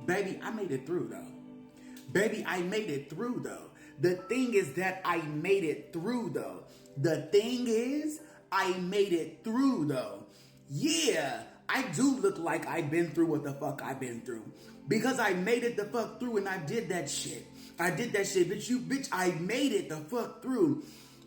Baby, I made it through though. Baby, I made it through though. The thing is that I made it through though. The thing is, I made it through though. Yeah, I do look like I've been through what the fuck I've been through. Because I made it the fuck through and I did that shit. I did that shit, bitch, I made it the fuck through.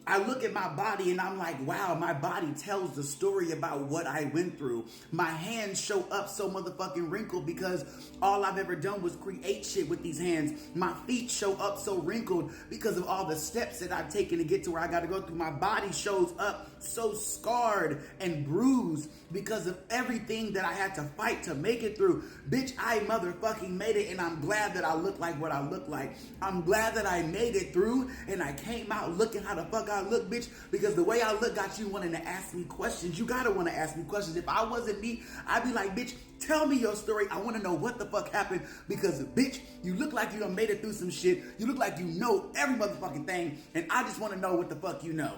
I look at my body and I'm like, wow, my body tells the story about what I went through. My hands show up so motherfucking wrinkled because all I've ever done was create shit with these hands. My feet show up so wrinkled because of all the steps that I've taken to get to where I gotta go through. My body shows up so scarred and bruised because of everything that I had to fight to make it through. Bitch, I motherfucking made it and I'm glad that I look like what I look like. I'm glad that I made it through and I came out looking how the fuck I look, bitch, because the way I look got you wanting to ask me questions. You gotta want to ask me questions. If I wasn't me, I'd be like, bitch, tell me your story. I want to know what the fuck happened because, bitch, you look like you done made it through some shit. You look like you know every motherfucking thing, and I just want to know what the fuck you know.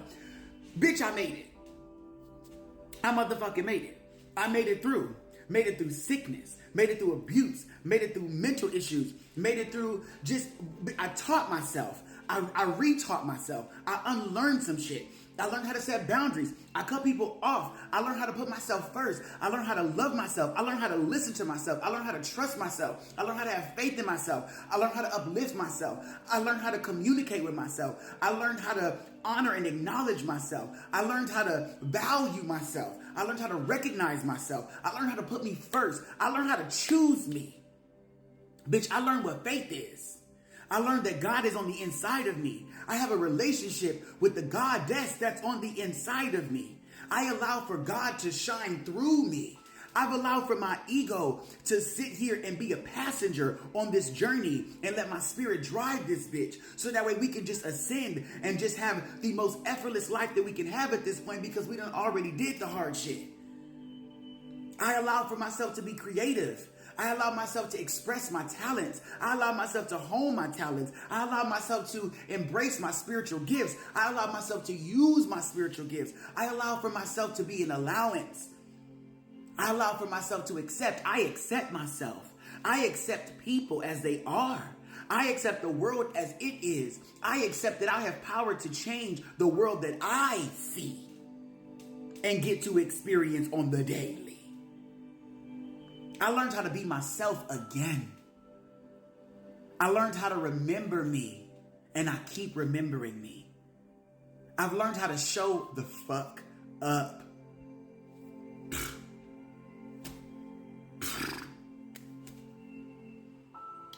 Bitch, I made it. I motherfucking made it. I made it through. Made it through sickness. Made it through abuse. Made it through mental issues. Made it through I taught myself. I retaught myself. I unlearned some shit. I learned how to set boundaries. I cut people off. I learned how to put myself first. I learned how to love myself. I learned how to listen to myself. I learned how to trust myself. I learned how to have faith in myself. I learned how to uplift myself. I learned how to communicate with myself. I learned how to honor and acknowledge myself. I learned how to value myself. I learned how to recognize myself. I learned how to put me first. I learned how to choose me. Bitch, I learned what faith is. I learned that God is on the inside of me. I have a relationship with the goddess that's on the inside of me. I allow for God to shine through me. I've allowed for my ego to sit here and be a passenger on this journey and let my spirit drive this bitch. So that way we can just ascend and just have the most effortless life that we can have at this point because we done already did the hard shit. I allow for myself to be creative. I allow myself to express my talents. I allow myself to hone my talents. I allow myself to embrace my spiritual gifts. I allow myself to use my spiritual gifts. I allow for myself to be an allowance. I allow for myself to accept. I accept myself. I accept people as they are. I accept the world as it is. I accept that I have power to change the world that I see and get to experience on the daily. I learned how to be myself again. I learned how to remember me, and I keep remembering me. I've learned how to show the fuck up.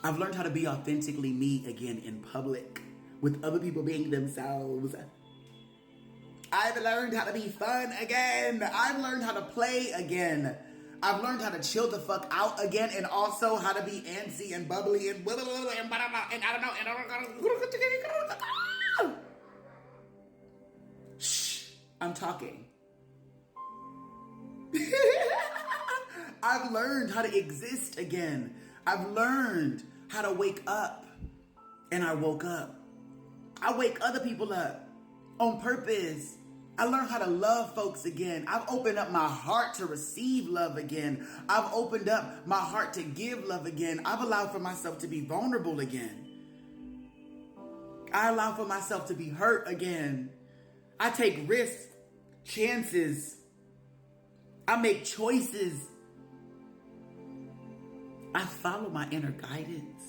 I've learned how to be authentically me again in public with other people being themselves. I've learned how to be fun again. I've learned how to play again. I've learned how to chill the fuck out again and also how to be antsy and bubbly and blah, blah, blah, and I don't know. Shh, I'm talking. I've learned how to exist again. I've learned how to wake up. And I woke up. I wake other people up on purpose. I learned how to love folks again. I've opened up my heart to receive love again. I've opened up my heart to give love again. I've allowed for myself to be vulnerable again. I allow for myself to be hurt again. I take risks, chances. I make choices. I follow my inner guidance.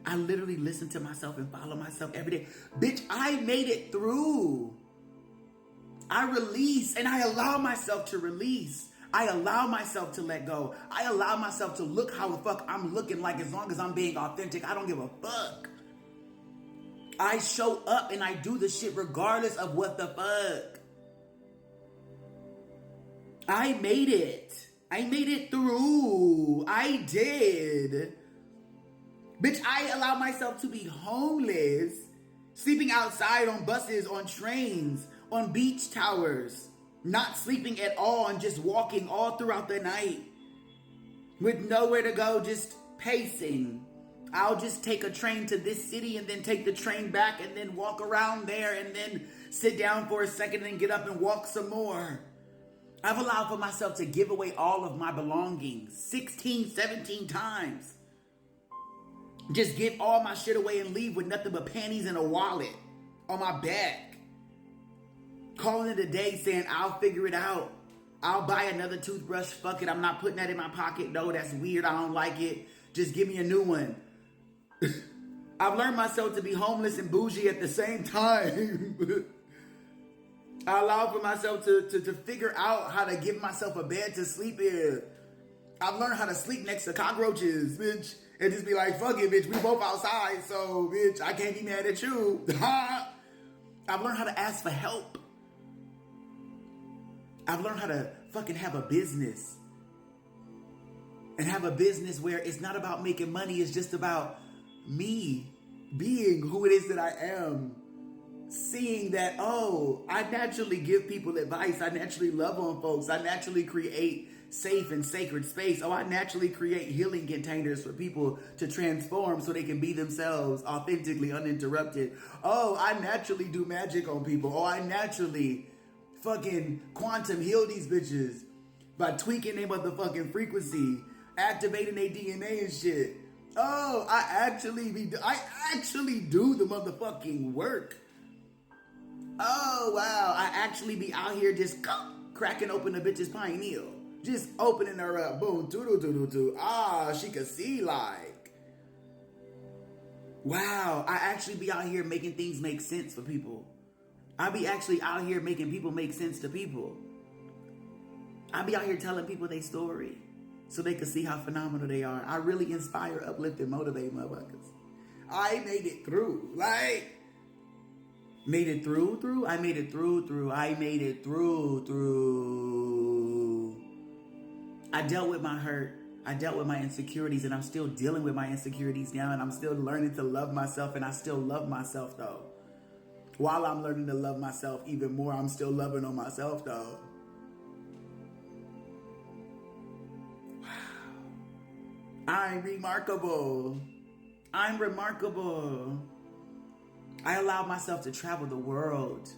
I literally listen to myself and follow myself every day. Bitch, I made it through. I release and I allow myself to release. I allow myself to let go. I allow myself to look how the fuck I'm looking like as long as I'm being authentic. I don't give a fuck. I show up and I do the shit regardless of what the fuck. I made it. I made it through. I did. Bitch, I allow myself to be homeless, sleeping outside on buses, on trains, on beach towers, not sleeping at all and just walking all throughout the night with nowhere to go, just pacing. I'll just take a train to this city and then take the train back and then walk around there and then sit down for a second and get up and walk some more. I've allowed for myself to give away all of my belongings 16, 17 times. Just give all my shit away and leave with nothing but panties and a wallet on my back. Calling it a day saying, I'll figure it out. I'll buy another toothbrush. Fuck it. I'm not putting that in my pocket. No, that's weird. I don't like it. Just give me a new one. I've learned myself to be homeless and bougie at the same time. I allow for myself to figure out how to give myself a bed to sleep in. I've learned how to sleep next to cockroaches, bitch. And just be like, fuck it, bitch. We both outside, so, bitch, I can't be mad at you. I've learned how to ask for help. I've learned how to fucking have a business. And have a business where it's not about making money. It's just about me being who it is that I am. Seeing that, oh, I naturally give people advice. I naturally love on folks. I naturally create safe and sacred space. Oh, I naturally create healing containers for people to transform so they can be themselves authentically, uninterrupted. Oh, I naturally do magic on people. Oh, I naturally fucking quantum heal these bitches by tweaking their motherfucking frequency, activating their DNA and shit. Oh, I actually do the motherfucking work. Oh, wow. I actually be out here just cracking open a bitch's pineal. Just opening her up. Boom. Doo-doo-doo-doo-doo. Ah, she could see like. Wow. I actually be out here making things make sense for people. I be actually out here making people make sense to people. I be out here telling people their story so they can see how phenomenal they are. I really inspire, uplift, and motivate motherfuckers. I made it through. Like, made it through. I made it through. I made it through. I dealt with my hurt. I dealt with my insecurities, and I'm still dealing with my insecurities now, and I'm still learning to love myself, and I still love myself, though. While I'm learning to love myself even more, I'm still loving on myself, though. Wow. I'm remarkable. I'm remarkable. I allowed myself to travel the world.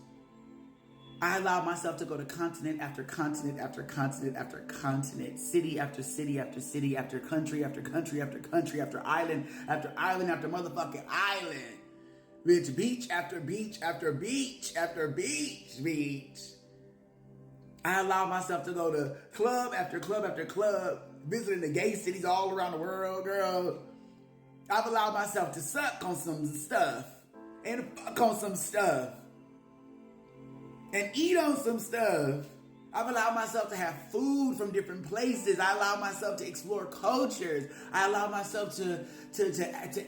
I allowed myself to go to continent after continent after continent after continent, city after city after city after country after country after country after island after island after motherfucking island. Bitch, beach after beach after beach after beach. I allowed myself to go to club after club after club, visiting the gay cities all around the world, girl. I've allowed myself to suck on some stuff and fuck on some stuff and eat on some stuff. I've allowed myself to have food from different places. I allow myself to explore cultures. I allow myself to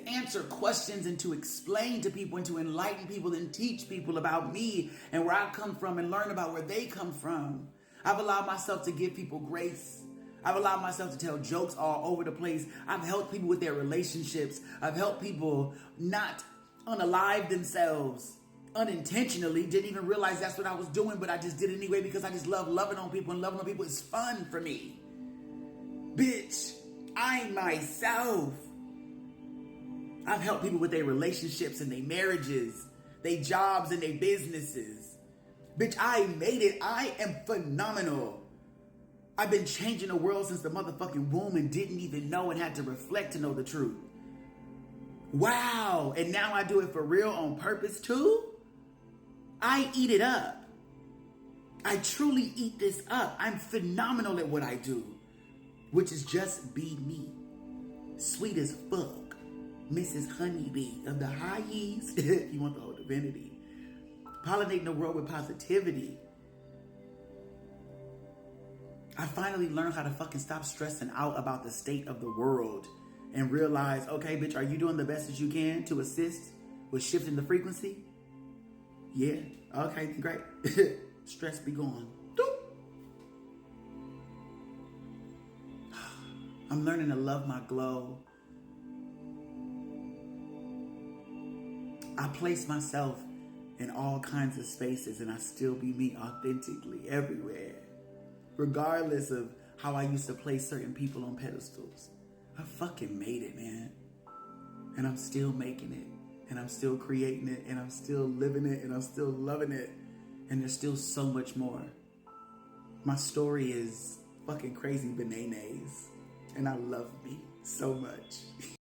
answer questions and to explain to people and to enlighten people and teach people about me and where I come from and learn about where they come from. I've allowed myself to give people grace. I've allowed myself to tell jokes all over the place. I've helped people with their relationships. I've helped people not unalive themselves unintentionally. Didn't even realize that's what I was doing, but I just did it anyway because I just love loving on people, and loving on people is fun for me. Bitch, I myself, I've helped people with their relationships and their marriages, their jobs and their businesses. Bitch, I made it. I am phenomenal. I've been changing the world since the motherfucking womb and didn't even know and had to reflect to know the truth. Wow. And now I do it for real on purpose too? I eat it up. I truly eat this up. I'm phenomenal at what I do, which is just be me. Sweet as fuck. Mrs. Honeybee of the Highs. You want the whole divinity. Pollinating the world with positivity. I finally learned how to fucking stop stressing out about the state of the world and realize, okay, bitch, are you doing the best that you can to assist with shifting the frequency? Yeah. Okay, great. Stress be gone. Doop. I'm learning to love my glow. I place myself in all kinds of spaces and I still be me authentically everywhere. Regardless of how I used to place certain people on pedestals. I fucking made it, man. And I'm still making it. And I'm still creating it. And I'm still living it. And I'm still loving it. And there's still so much more. My story is fucking crazy bananas. And I love me so much.